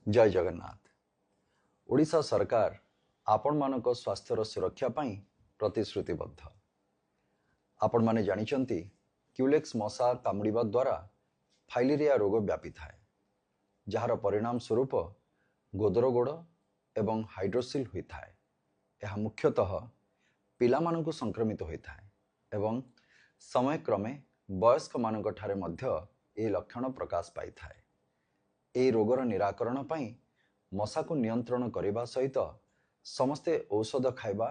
जय जगन्नाथ। ओडिशा सरकार आपण मानक स्वास्थ्यर सुरक्षा पाई प्रतिश्रुतिबद्ध। आपण माने जानिचंती क्यूलेक्स मशा कामुड़िबा द्वारा फाइलेरिया रोग व्यापी थाए, जार परिणाम स्वरूप गोदर गोड़ एवं हाइड्रोसिल होता है। यह मुख्यतः पिला मानकु संक्रमित होता है एवं समय क्रमे वयस्क मानक ठारे मध्य ए लक्षण प्रकाश पाई थाए। ए रोगर निराकरण पाई मशा को नियंत्रण करने सहित समस्ते औषध खाइबा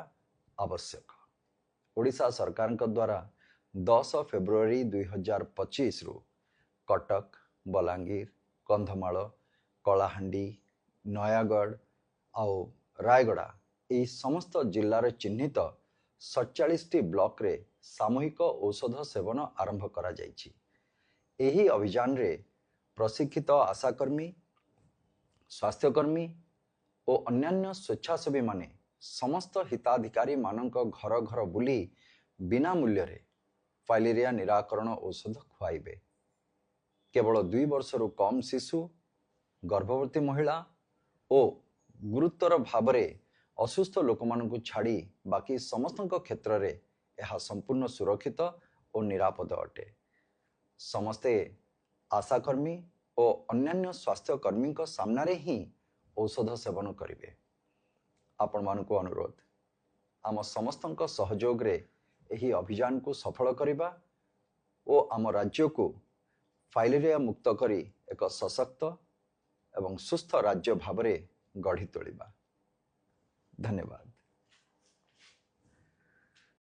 आवश्यक। ओडिशा सरकार द्वारा 10 फेब्रुआरी 2025 रु कटक, बलांगीर, कंधमाल, कलाहांडी, नयागढ़ आउ रायगड़ा यह समस्त जिल्लार चिन्हित 47 ब्लॉक रे सामूहिक औषध सेवन आरंभ करा जाइछि। एही अभियान रे प्रशिक्षित आशाकर्मी, स्वास्थ्यकर्मी और अन्यान्य स्वेच्छासेवी माने समस्त हिताधिकारी मानक घर घर बुली बिना मूल्य रे फाइलेरिया निराकरण औषध खुआइबे। केवल 2 वर्षरु कम शिशु, गर्भवती महिला और गुरुतर भावरे असुस्थ लोक मानकु छाड़ी बाकी समस्तक क्षेत्र रे यह संपूर्ण सुरक्षित और निरापद अटे। समस्ते आशाकर्मी और अन्यान्य स्वास्थ्यकर्मी सामने ही औषध सेवन करेंगे। आपण मानकु अनुरोध, आम समस्तक सहयोग रे एही अभियान को सफल करिबा और आम राज्य को फाइलेरिया मुक्त करी एक सशक्त एवं सुस्थ राज्य भावरे गढ़ी तोलिबा। धन्यवाद।